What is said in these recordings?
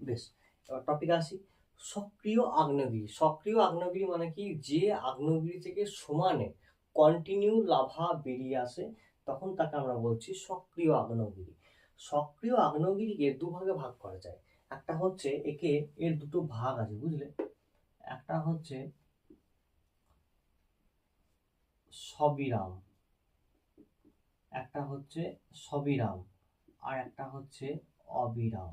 বেশ, এবার টপিক আসি। সক্রিয় আগ্নেয়গিরি। সক্রিয় আগ্নেয়গিরি মানে কি, যে আগ্নেয়গিরি থেকে সমানে কন্টিনিউ লাভা বেরিয়ে আসে, তখন তাকে আমরা বলছি সক্রিয় আগ্নেয়গিরি। সক্রিয় আগ্নেয়গিরিকে দুভাগে ভাগ করা যায়। একটা হচ্ছে এর দুটো ভাগ আছে, বুঝলে। একটা হচ্ছে সবিরাম, একটা হচ্ছে সবিরাম, আর একটা হচ্ছে অবিরাম।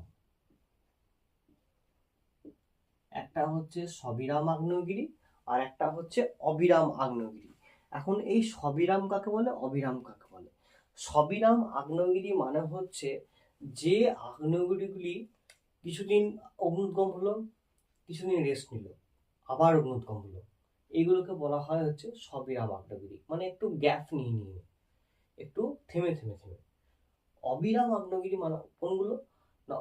একটা হচ্ছে সবিরাম আগ্নেয়গিরি আর একটা হচ্ছে অবিরাম আগ্নেয়গিরি। এখন এই সবিরাম কাকে বলে, অবিরাম কাকে বলে? সবিরাম আগ্নেয়গিরি মানে হচ্ছে যে আগ্নেয়গিরিগুলি কিছুদিন অগ্নুদ্গম হলো, কিছুদিন রেস্ট নিল, আবার অগ্নুদ্গম হলো, এইগুলোকে বলা হয় হচ্ছে সবিরাম আগ্নেয়গিরি, মানে একটু গ্যাপ নিয়ে নিয়ে, একটু থেমে থেমে থেমে। অবিরাম আগ্নেয়গিরি মানে কোনগুলো না,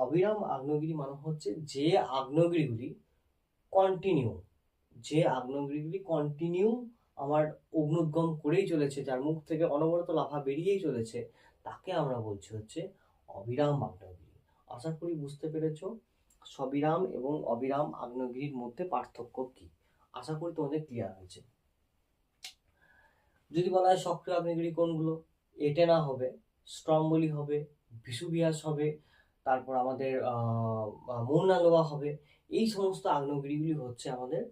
অবিরাম আগ্নেয়গিরি মানে হচ্ছে যে আগ্নেয়গিরিগুলি কন্টিনিউ, যে আগ্নেয়গিরিগুলি কন্টিনিউ আমার অগ্নুদ্গম করেই চলেছে, যার মুখ থেকে অনবরত লাভা বেরিয়েই চলেছে, তাকে আমরা বলছি হচ্ছে অবিরাম আগ্নেয়গিরি। আশা করি বুঝতে পেরেছো সবিরাম এবং অবিরাম আগ্নেয়গিরির মধ্যে পার্থক্য কি। আশা করি তোমাদের ক্লিয়ার হয়েছে। যদি বলা হয় সক্রিয় আগ্নেয়গিরি কোনগুলো, এটেনা হবে, স্ট্রম্বলি হবে, ভিসুভিয়াস হবে, তারপর আমাদের মৌনা লোয়া হবে। এই সমস্ত আগ্নেয়গিরিগুলি হচ্ছে আমাদের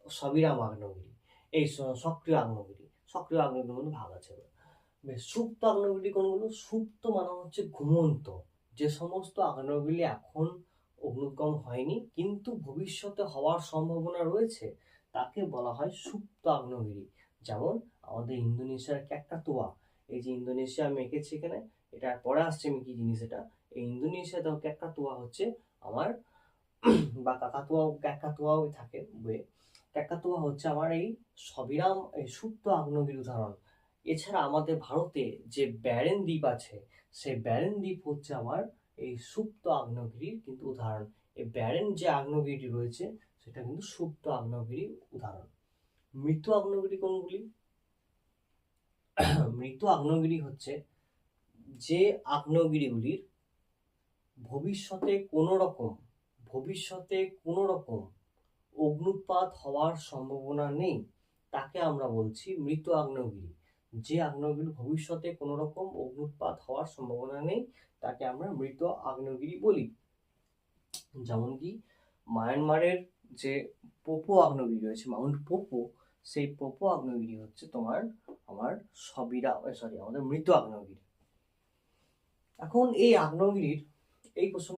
সবিরাম আগ্নেয়গিরি, এই সক্রিয় আগ্নেয়গিরি। সক্রিয় আগ্নেয়গিরির মধ্যে ভাগ আছে। বেশ, সুপ্ত আগ্নেয়গিরি কোনগুলো? সুপ্ত মানে হচ্ছে ঘুমন্ত, যে সমস্ত আগ্নেয়গিরি এখন অগ্নুদ্গম হয়নি কিন্তু ভবিষ্যতে হওয়ার সম্ভাবনা রয়েছে, তাকে বলা হয় সুপ্ত আগ্নেয়গিরি। যেমন আমাদের ইন্দোনেশিয়ার ক্যাকটাতুয়া, এই যে ইন্দোনেশিয়া আমি এঁকেছি এখানে, এটা পরে আসছে আমি কি জিনিস এটা। এই ইন্দোনেশিয়াতেও ক্যাকটাতুয়া হচ্ছে আমার বা কাকাতুয়াও ক্যাকাতুয়াও থাকে বইয়ে। ক্যাকাতুয়া হচ্ছে আমার এই সবিরাম এই সুপ্ত আগ্নেয়গিরির উদাহরণ। এছাড়া আমাদের ভারতে যে ব্যারেন দ্বীপ আছে, সেই ব্যারেন দ্বীপ হচ্ছে আমার এই সুপ্ত আগ্নেয়গিরির কিন্তু উদাহরণ। এই ব্যারেন যে আগ্নেয়গিরিটি রয়েছে সেটা কিন্তু সুপ্ত আগ্নেয়গিরির উদাহরণ। মৃত আগ্নেয়গিরি কোনগুলি? মৃত আগ্নেয়গিরি হচ্ছে যে আগ্নেয়গিরিগুলির ভবিষ্যতে কোনো রকম ভবিষ্যতে কোনো রকম অগ্নুৎপাত হওয়ার সম্ভাবনা নেই, তাকে আমরা বলছি মৃত আগ্নেয়গিরি। যে আগ্নেয়গিরি ভবিষ্যতে কোনো রকম অগ্নুৎপাত হওয়ার সম্ভাবনা নেই, তাকে আমরা মৃত আগ্নেয়গিরি বলি। যেমন কি মায়ানমারের যে পোপো আগ্নেয়গিরি রয়েছে, মাউন্ট পোপো, সেই পোপো আগ্নেয়গিরি হচ্ছে তোমার আমার আমাদের মৃত আগ্নেয়গিরি। এখন এই আগ্নেয়গিরির এই প্রসঙ্গে